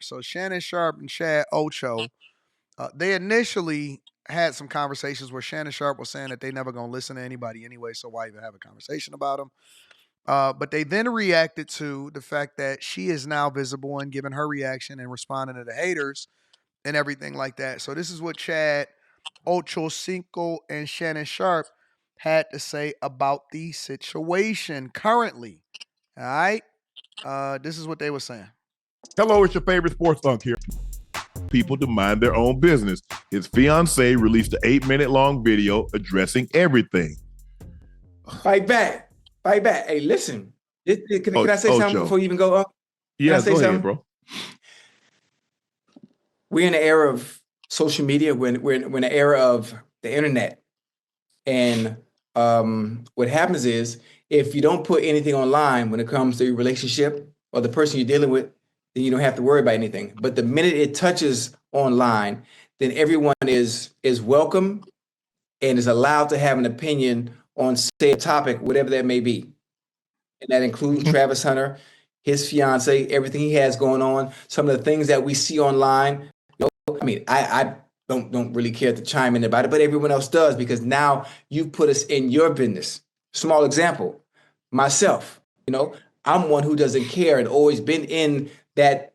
So Shannon Sharpe and Chad Ocho, they initially had some conversations where Shannon Sharpe was saying that they never gonna listen to anybody anyway, so why even have a conversation about them? But they then reacted to the fact that she is now visible and giving her reaction and responding to the haters and everything like that. So this is what Chad, Ocho, Cinco, and Shannon Sharpe had to say about the situation currently. All right. This is what they were saying. Hello, it's your favorite sports thunk here. People to mind their own business. His fiance released an 8-minute long video addressing everything. Fight back. Fight back. Hey, listen. Can I say something Ocho. before you even go up? Yeah, go ahead, bro. We're in the era of social media. We're in the era of the internet. And what happens is, if you don't put anything online when it comes to your relationship or the person you're dealing with, then you don't have to worry about anything. But the minute it touches online, then everyone is welcome and is allowed to have an opinion on said topic, whatever that may be. And that includes Travis Hunter, his fiance, everything he has going on, some of the things that we see online. I mean, I don't really care to chime in about it, but everyone else does, because now you've put us in your business. Small example, myself, I'm one who doesn't care and always been in that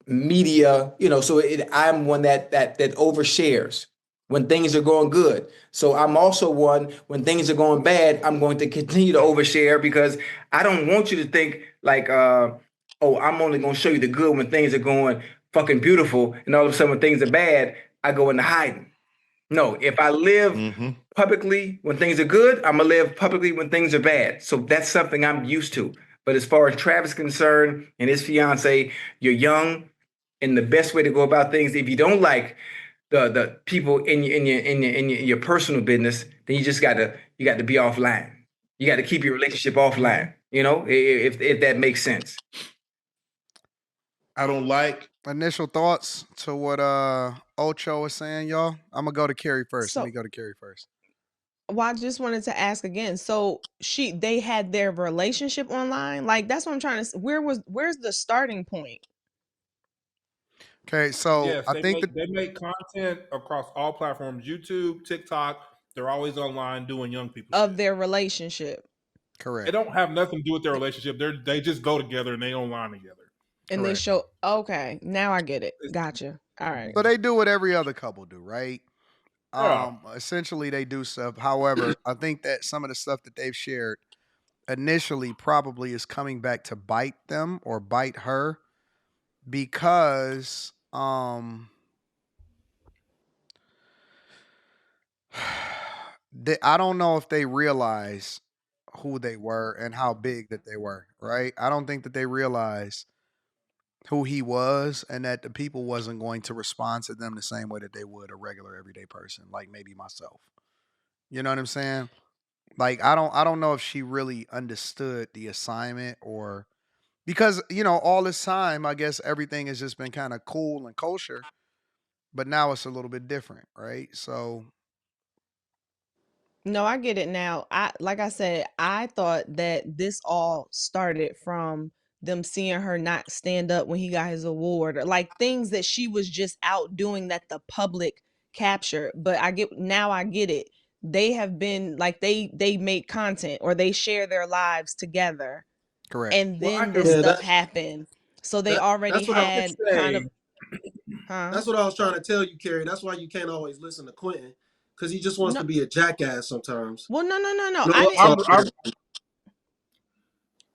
media, so I'm one that overshares when things are going good. So I'm also one, when things are going bad, I'm going to continue to overshare, because I don't want you to think like, I'm only going to show you the good when things are going fucking beautiful, and all of a sudden when things are bad, I go into hiding. No, if I live publicly when things are good, I'm gonna live publicly when things are bad. So that's something I'm used to. But as far as Travis is concerned and his fiance, you're young, and the best way to go about things, if you don't like the people in your personal business, then you got to be offline. You got to keep your relationship offline. If that makes sense. I don't like. Initial thoughts to what Ocho is saying, y'all. I'm gonna go to Carrie first. Let me go to Carrie first. Well, I just wanted to ask again. So they had their relationship online? Like, that's what I'm trying to. Where's the starting point? Okay, so yes, I think they make content across all platforms: YouTube, TikTok. They're always online doing young people of shit. their relationship. Correct. They don't have nothing to do with their relationship. They just go together and they online together. And Correct. they show. Okay, now I get it. Gotcha. All right. So they do what every other couple do, right? Yeah. Essentially they do stuff. However, I think that some of the stuff that they've shared initially probably is coming back to bite them or bite her, because I don't know if they realize who they were and how big that they were, right? I don't think that they realized who he was, and that the people wasn't going to respond to them the same way that they would a regular everyday person, like maybe myself. You know what I'm saying? Like I don't know if she really understood the assignment, or because all this time I guess everything has just been kind of cool and kosher, but now it's a little bit different, right? So No, I get it now. Like I said, I thought that this all started from them seeing her not stand up when he got his award, or like things that she was just out doing that the public captured. But I get it. They have been like, they make content or they share their lives together, correct. and Well, then this stuff happened. So they already That's what I was had kind saying. of, huh? That's what I was trying to tell you, Carrie. That's why you can't always listen to Quentin, because he just wants No, to be a jackass sometimes. well, no. No, I well, didn't.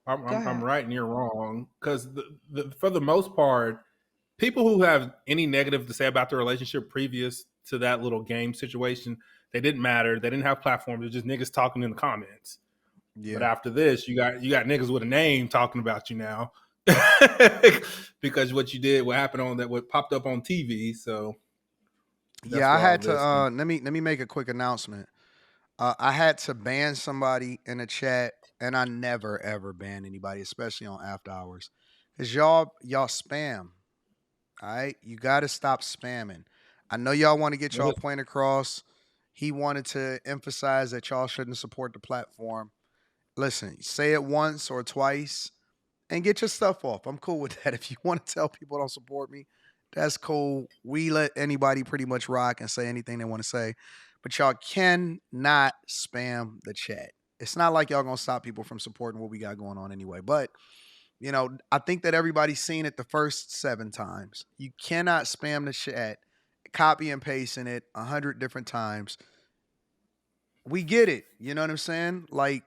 Go I'm ahead. right and you're wrong, because for the most part, people who have any negative to say about their relationship previous to that little game situation, they didn't matter. They didn't have platforms. They're just niggas talking in the comments. Yeah. But after this, you got niggas with a name talking about you now, because what you did, what happened on that, what popped up on TV. So Yeah, I had to let me make a quick announcement. I had to ban somebody in the chat, and I never ever ban anybody, especially on after hours, because y'all spam. All right, you got to stop spamming. I know y'all want to get y'all point across. He wanted to emphasize that y'all shouldn't support the platform. Listen, say it once or twice, and get your stuff off. I'm cool with that. If you want to tell people don't support me, that's cool. We let anybody pretty much rock and say anything they want to say, but y'all cannot spam the chat. It's not like y'all gonna stop people from supporting what we got going on anyway. But I think that everybody's seen it the first 7 times. You cannot spam the chat, copy and pasting it 100 different times. We get it. You know what I'm saying? Like,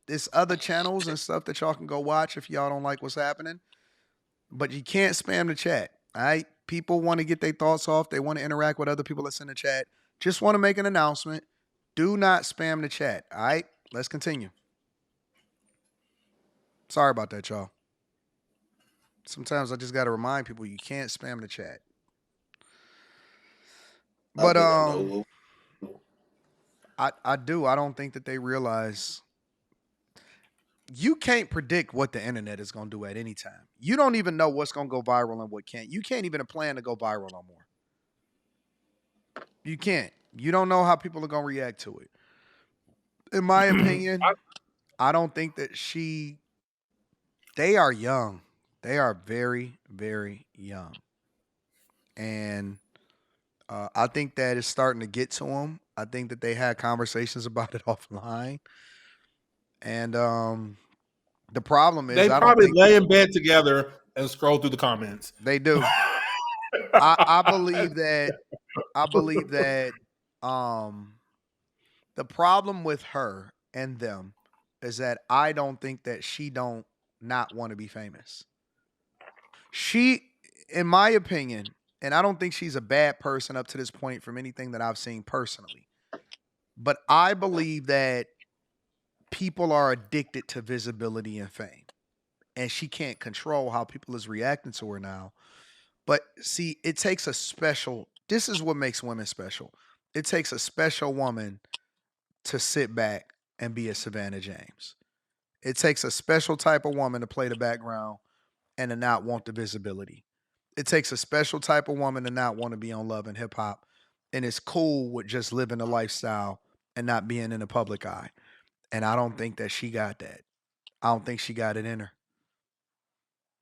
there's other channels and stuff that y'all can go watch if y'all don't like what's happening. But you can't spam the chat. All right. People want to get their thoughts off. They want to interact with other people that's in the chat. Just want to make an announcement. Do not spam the chat. All right. Let's continue. Sorry about that, y'all. Sometimes I just got to remind people you can't spam the chat. But I know. I do. I don't think that they realize you can't predict what the internet is going to do at any time. You don't even know what's going to go viral and what can't. You can't even plan to go viral no more. You can't. You don't know how people are going to react to it. In my opinion, I don't think that they are young. They are very, very young. And I think that it's starting to get to them. I think that they had conversations about it offline. And the problem is, They I don't probably think lay in bed together and scroll through the comments. they do. I believe that. I believe that the problem with her and them is that I don't think that she don't not want to be famous. She, in my opinion, and I don't think she's a bad person up to this point from anything that I've seen personally, but I believe that people are addicted to visibility and fame. And she can't control how people is reacting to her now. But see, it takes a special, this is what makes women special. It takes a special woman to sit back and be a Savannah James. It takes a special type of woman to play the background and to not want the visibility. It takes a special type of woman to not want to be on Love and Hip Hop and it's cool with just living the lifestyle and not being in the public eye. And I don't think that she got that. I don't think she got it in her.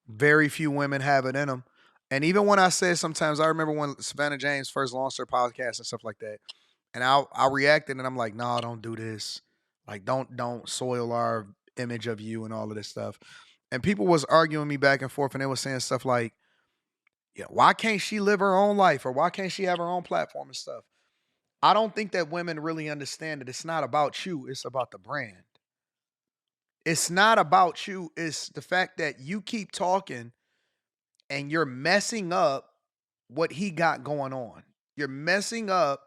Very few women have it in them. And even when I said sometimes, I remember when Savannah James first launched her podcast and stuff like that, and I reacted and I'm like, no, don't do this. Like, don't soil our image of you and all of this stuff. And people was arguing me back and forth, and they was saying stuff like, yeah, why can't she live her own life or why can't she have her own platform and stuff? I don't think that women really understand that it's not about you, it's about the brand. It's not about you, it's the fact that you keep talking and you're messing up what he got going on. You're messing up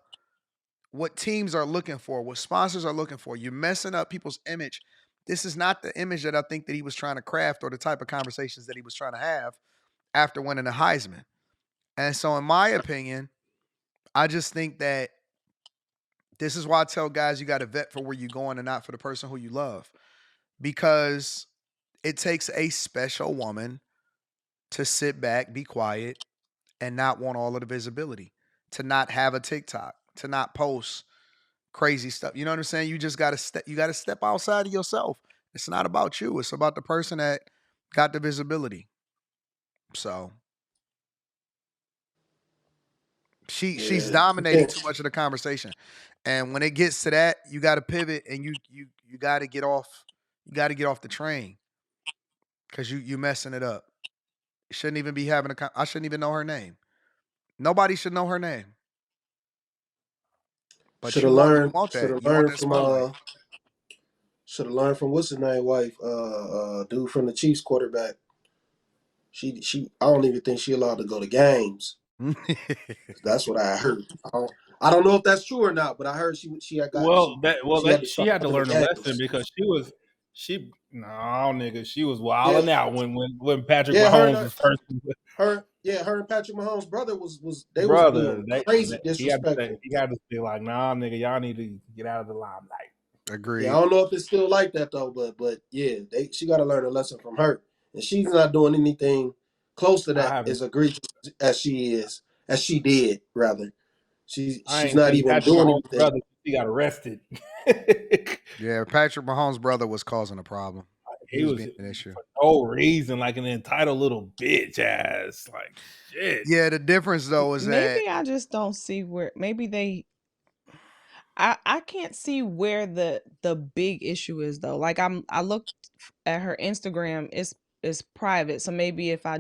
what teams are looking for, what sponsors are looking for. You're messing up people's image. This is not the image that I think that he was trying to craft or the type of conversations that he was trying to have after winning the Heisman. And so, in my opinion, I just think that this is why I tell guys you got to vet for where you're going and not for the person who you love. Because it takes a special woman to sit back, be quiet, and not want all of the visibility, to not have a TikTok, to not post crazy stuff. You know what I'm saying? You just gotta step outside of yourself. It's not about you. It's about the person that got the visibility. So she's Yeah, you dominating too can't. much of the conversation. And when it gets to that, you gotta pivot and you gotta get off. You gotta get off the train because you messing it up. You shouldn't even be having I shouldn't even know her name. Nobody should know her name. But Should you have want learned. Should that. have You want learned that from. spotlight. Should have learned from what's his name wife. Dude from the Chiefs quarterback. She. I don't even think she allowed to go to games. That's what I heard. I don't know if that's true or not, but I heard she had got she had to She start had to coming learn a to lesson games. because no nigga, she was Yeah, wilding out when Patrick yeah, Mahomes was first. her and Patrick Mahomes' brother was they was Brother, being crazy he disrespectful. had to be like, nah, nigga, y'all need to get out of the limelight. Yeah, I Agreed. don't know if it's still like that though, but yeah, she got to learn a lesson from her, and she's not doing anything close to I that haven't. as egregious as she did rather. I She's ain't not seen even Patrick doing Mahomes' anything. brother. He got arrested. Yeah, Patrick Mahomes' brother was causing a problem. He was being an issue. for no reason, like an entitled little bitch ass. Like shit. Yeah, the difference though is that Maybe I just don't see where maybe they I can't see where the big issue is though. Like I looked at her Instagram, it's private. So maybe if I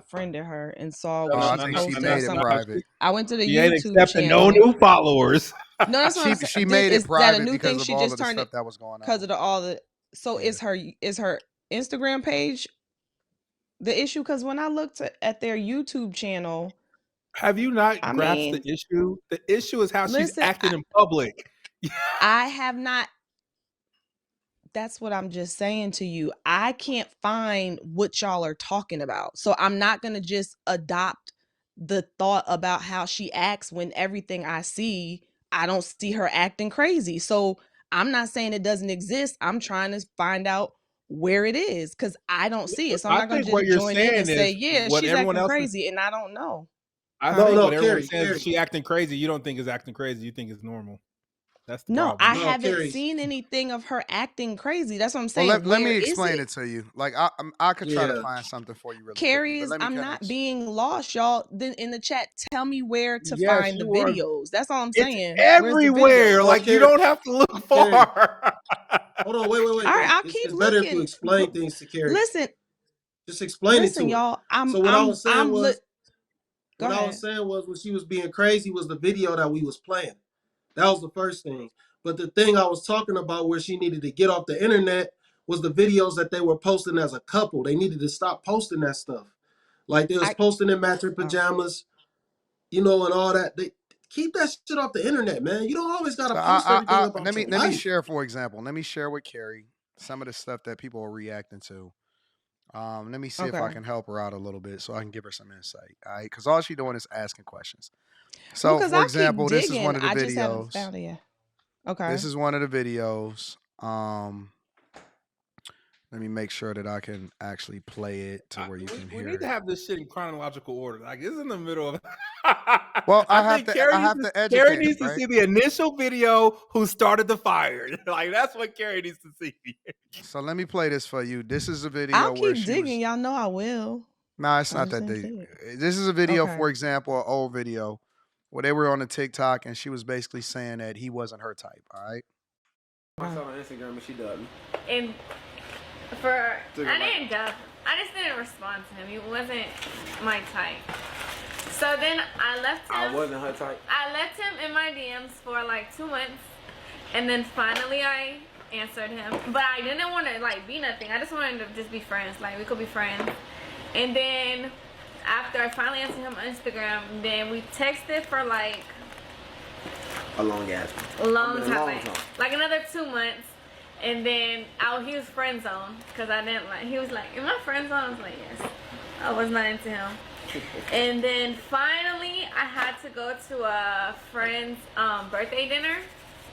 friended her and saw what I she's think she posting or made it something. private. I went to the She ain't YouTube accepting no channel. new followers. No, that's what I'm She saying. made it Is that a private new because thing? of She all just of the turned stuff it that was going because on. of all the. So Yeah. is her Instagram page the issue? Because when I looked at their YouTube channel, Have you not I grasped mean, the issue? The issue is how she's listen, acting in public. I have not. That's what I'm just saying to you. I can't find what y'all are talking about. So I'm not going to just adopt the thought about how she acts when everything I see, I don't see her acting crazy. So I'm not saying it doesn't exist. I'm trying to find out where it is because I don't see it. So I'm I not going think to what just you're join in saying and say, is yeah, what she's everyone acting else is. crazy. And I don't know. I No, think no, what everyone Carrie, says is she acting crazy. You don't think is acting crazy. You think it's normal. That's the No, problem. I no, haven't Carrie. seen anything of her acting crazy. That's what I'm Well, saying. let Where me is explain it? it to you. Like I could try to Yeah, find something for you really quickly, Carrie but is let me I'm kind of. not being lost, y'all. Then in the chat, tell me where to Yes, find the you are. videos. That's all I'm It's saying. Where's the everywhere. videos? no, Like you Carrie, don't have to look Carrie. far. Hold on, wait, wait, All wait, right, wait. I'll It's, keep it's better if you looking. explain things to Carrie. Listen, Just explain it listen, to her. y'all. So what I was saying was, Go what I was ahead. saying was, when she was being crazy was the video that we was playing. That was the first thing. But the thing I was talking about where she needed to get off the internet was the videos that they were posting as a couple. They needed to stop posting that stuff. Like they was I posting in matching oh, pajamas, you know, and all that. They keep that shit off the internet, man. You don't always gotta So post everything let about me your life. share, for example. Let me share with Carrie some of the stuff that people are reacting to. Let me see if I okay. can help her out a little bit so I can give her some insight. All right, because all she's doing is asking questions. Well, So, because for I keep example, this is one digging. of the I just haven't videos. found it yet. This Okay. is one of the videos. Let me make sure that I can actually play it to where you can We hear need to it. have this shit in chronological order. Like it's in the middle of. Well, I think Carrie have to Carrie educate her, needs to right? see the initial video. Who started the fire? Like that's what Carrie needs to see. So let me play this for you. This is a I'll video where keep she digging. was. Y'all know I will. No, it's I not just that didn't deep. see it. This is a video, Okay. for example, an old video where they were on the TikTok and she was basically saying that he wasn't her type. All right. I saw on Instagram and she dubbed me. And I didn't dub. I just didn't respond to him. He wasn't my type. So then I left him. I wasn't her type. I left him in my DMs for like 2 months, and then finally I answered him. But I didn't want to like be nothing. I just wanted to just be friends. Like we could be friends. And then after I finally answered him on Instagram, then we texted for like A long ass. long time, long time. like another 2 months. And then he was friend zone because I didn't like. He was like, "Am I friend zone?" I was like, "Yes." I was not into him. And then finally, I had to go to a friend's birthday dinner,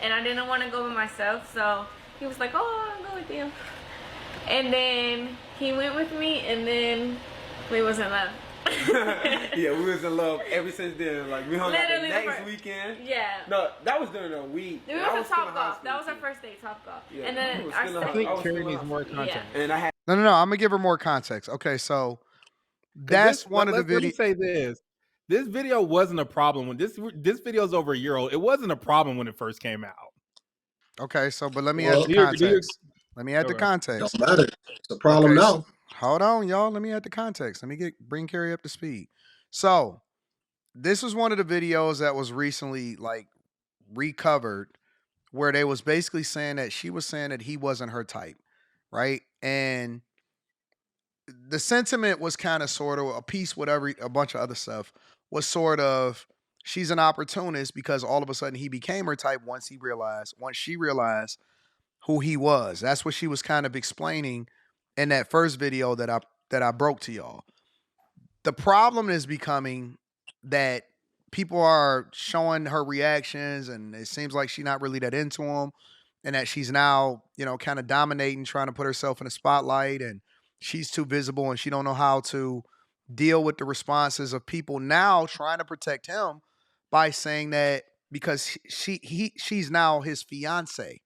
and I didn't want to go by myself. So he was like, "Oh, I'll go with you." And then he went with me, and then we was in love. Yeah, we was in love ever since then. Like we hung Literally out the the next first- weekend. Yeah. No, that was during the week. We and went I to was still in Top high Golf. school, That was our too. first date, Top Golf. Yeah, And we then was our still in I second. high- think was Carrie still in needs high more school. context. Yeah. And I had No. I'm gonna give her more context. Okay, so that's one of the Let me videos. say this. This video wasn't a problem when this video's over a year old. It wasn't a problem when it first came out. Okay, so but let me add Well, the Do you agree? context. Let me add the Okay. context. don't matter. It's a problem Okay, now. hold on, y'all. Let me add the context. Let me bring Carrie up to speed. So this was one of the videos that was recently like recovered where they was basically saying that she was saying that he wasn't her type, right? And the sentiment was kind of sort of a piece with a bunch of other stuff was sort of she's an opportunist because all of a sudden he became her type once she realized who he was. That's what she was kind of explaining in that first video that I broke to y'all. The problem is becoming that people are showing her reactions and it seems like she's not really that into him and that she's now, kind of dominating, trying to put herself in the spotlight and she's too visible and she don't know how to deal with the responses of people now trying to protect him by saying that because she's now his fiance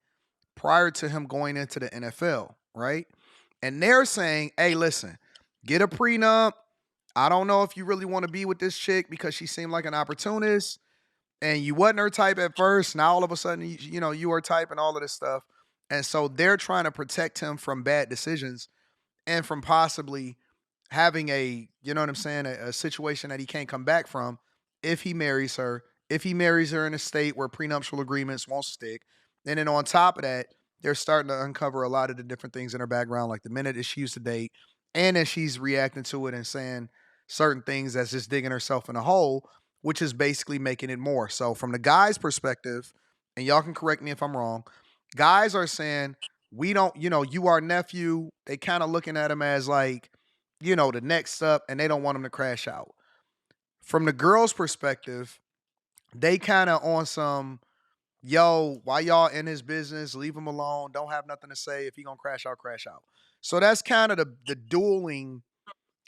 prior to him going into the NFL, right? And they're saying, hey, listen, get a prenup. I don't know if you really want to be with this chick because she seemed like an opportunist and you wasn't her type at first. Now all of a sudden, you are type and all of this stuff. And so they're trying to protect him from bad decisions and from possibly having you know what I'm saying, a situation that he can't come back from if he marries her, in a state where prenuptial agreements won't stick. And then on top of that, they're starting to uncover a lot of the different things in her background, like the minute that she used to date, and then she's reacting to it and saying certain things that's just digging herself in a hole, which is basically making it more. So from the guy's perspective, and y'all can correct me if I'm wrong, guys are saying, we don't, you our nephew. They kind of looking at him as like, the next up, and they don't want him to crash out. From the girl's perspective, they kind of on some, yo, why y'all in his business? Leave him alone. Don't have nothing to say. If he gonna crash out, crash out. So that's kind of the dueling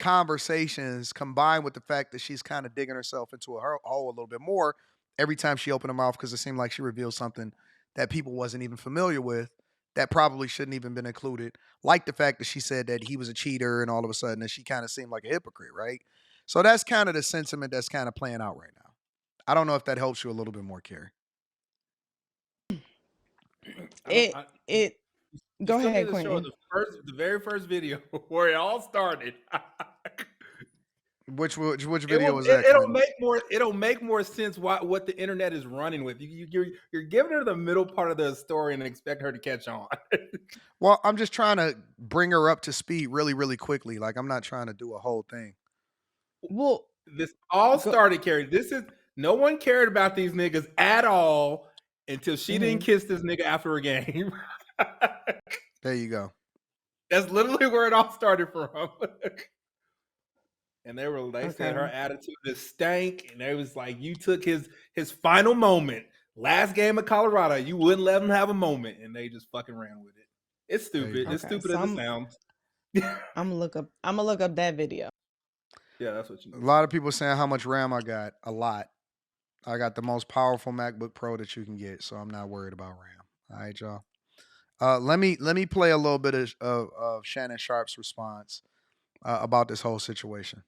conversations combined with the fact that she's kind of digging herself into a hole a little bit more every time she opened her mouth, because it seemed like she revealed something that people wasn't even familiar with that probably shouldn't even been included, like the fact that she said that he was a cheater and all of a sudden that she kind of seemed like a hypocrite, right? So that's kind of the sentiment that's kind of playing out right now. I don't know if that helps you a little bit more, Carrie. It go ahead, Quentin. The very first video where it all started. Which video was that? It'll make more sense what the internet is running with. You're giving her the middle part of the story and expect her to catch on. Well, I'm just trying to bring her up to speed really, really quickly. Like, I'm not trying to do a whole thing. Well, this all started, Carrie. No one cared about these niggas at all until she didn't kiss this nigga after a game. There you go. That's literally where it all started from. And they said her attitude just stank, and they was like, you took his final moment, last game of Colorado, you wouldn't let him have a moment, and they just fucking ran with it. It's stupid. It's stupid as it sounds. I'm gonna look up that video. Yeah, that's what you need. A lot of people saying how much RAM I got. A lot. I got the most powerful MacBook Pro that you can get, so I'm not worried about RAM. All right, y'all. Let me play a little bit of Shannon Sharpe's response about this whole situation.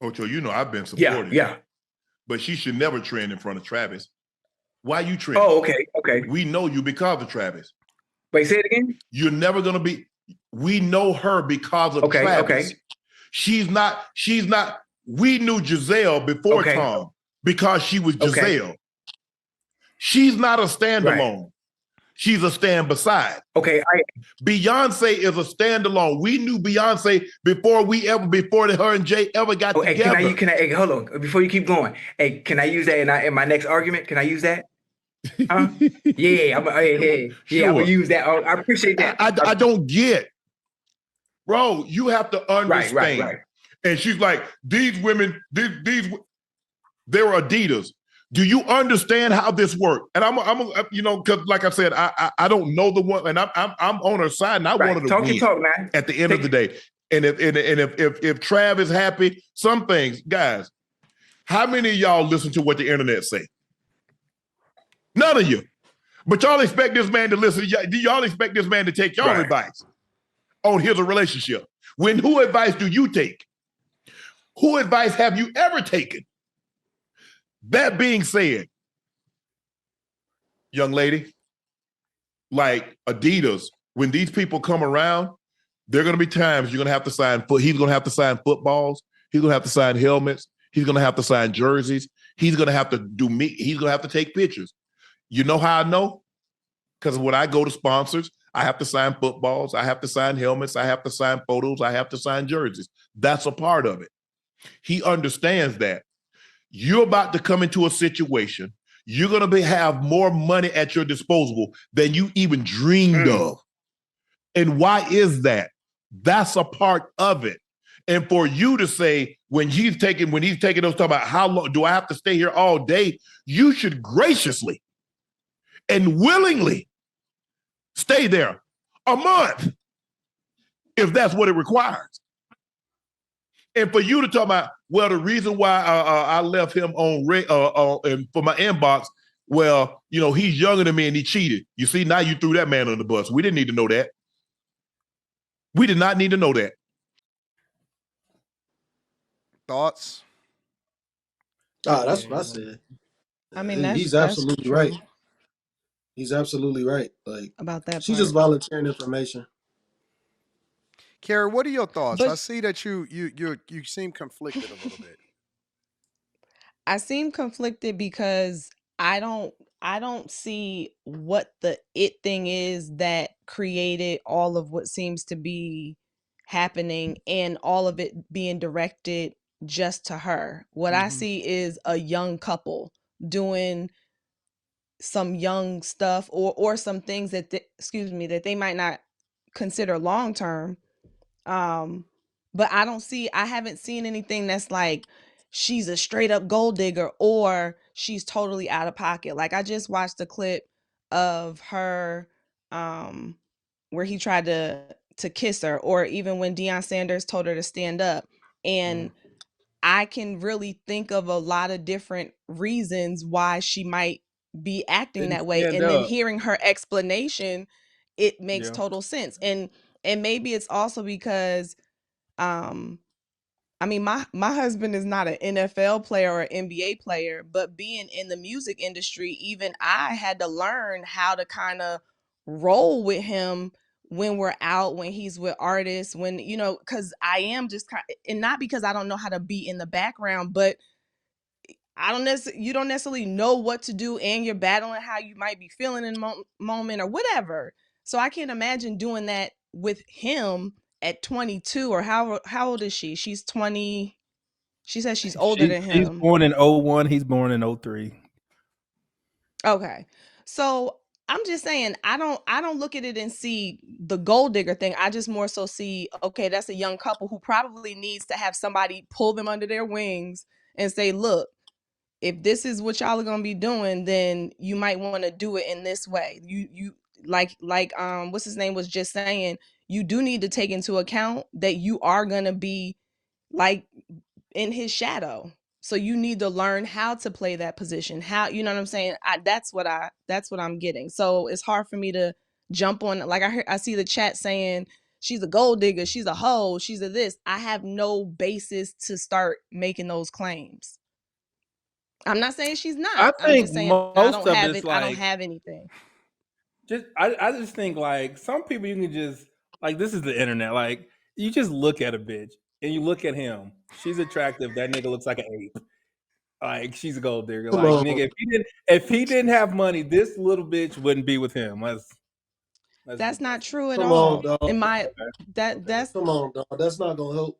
Ocho, I've been supporting you. But she should never trend in front of Travis. Why you trend? Oh, okay. We know you because of Travis. Wait, say it again? You're never going to be. We know her because of Travis. Okay. She's not. We knew Giselle before Tom because she was Giselle. She's not a standalone. Right. She's a stand beside. Okay. Beyonce is a standalone. We knew Beyonce before her and Jay ever got together. Can I hold on before you keep going? Hey, can I use that in my next argument? Can I use that? Huh? Yeah, I'm gonna use that. I appreciate that. I don't get, bro. You have to understand. Right. And she's like, these women, they're Adidas. Do you understand how this works? And I'm because like I said, I don't know the one, and I'm on her side, and I wanted to win talk, man. at the end of the day. And if Trav is happy, some things, guys, how many of y'all listen to what the internet say? None of you. But y'all expect this man to listen. Do y'all expect this man to take y'all advice on his relationship? Who advice do you take? Who advice have you ever taken? That being said, young lady, like Adidas, when these people come around, there are going to be times you're going to have to sign he's going to have to sign footballs. He's going to have to sign helmets. He's going to have to sign jerseys. He's going to have to he's going to have to take pictures. You know how I know? Because when I go to sponsors, I have to sign footballs. I have to sign helmets. I have to sign photos. I have to sign jerseys. That's a part of it. He understands that. You're about to come into a situation. You're going to have more money at your disposal than you even dreamed of. And why is that? That's a part of it. And for you to say, when he's taking those, talking about how long do I have to stay here all day? You should graciously and willingly stay there a month if that's what it requires. And for you to talk about, well, the reason why I left him and for my inbox, well, he's younger than me and he cheated. You see, now you threw that man on the bus. We didn't need to know that. We did not need to know that. Thoughts? That's what I said. I mean, He's that's absolutely true right. He's absolutely right. Like, about that she's just part. volunteering information. Carrie, what are your thoughts? But I see that you seem conflicted a little bit. I seem conflicted because I don't I don't see what the it thing is that created all of what seems to be happening and all of it being directed just to her. What I Mhm. see is a young couple doing some young stuff or some things that excuse me, that they might not consider long term. But I haven't seen anything that's like she's a straight up gold digger or she's totally out of pocket. Like I just watched a clip of her where he tried to kiss her, or even when Deion Sanders told her to stand up. And I can really think of a lot of different reasons why she might be acting Didn't that way. stand And then up. hearing her explanation, it makes Yeah. total sense. And maybe it's also because um I mean my husband is not an NFL player or an NBA player, but being in the music industry, even I had to learn how to kind of roll with him when we're out, when he's with artists, when cuz I am just and not because I don't know how to be in the background, but you don't necessarily know what to do, and you're battling how you might be feeling in the moment or whatever. So I can't imagine doing that with him at 22, or how old is she? She's 20. She says she's older than She's him. born in 01, he's born in 03. Okay. So I'm just saying I don't look at it and see the gold digger thing. I just more so see, okay, that's a young couple who probably needs to have somebody pull them under their wings and say, look, if this is what y'all are gonna be doing, then you might want to do it in this way. You like what's his name was just saying, you do need to take into account that you are gonna be like in his shadow. So you need to learn how to play that position. How, you know what I'm saying? That's what I'm getting. So it's hard for me to jump on. Like I see the chat saying she's a gold digger, she's a hoe, she's a this. I have no basis to start making those claims. I'm not saying she's not. I I'm think just saying most of it's I don't like have anything. I just think like some people you can just like this is the internet. Like you just look at a bitch and you look at him. She's attractive. That nigga looks like an ape. Like she's a gold digger. Come Like on, nigga, if he didn't have money, this little bitch wouldn't be with him. Let's be That's not honest. true at come on, all. dog. In my Okay. that Okay. that's Come on, dog. That's not gonna help.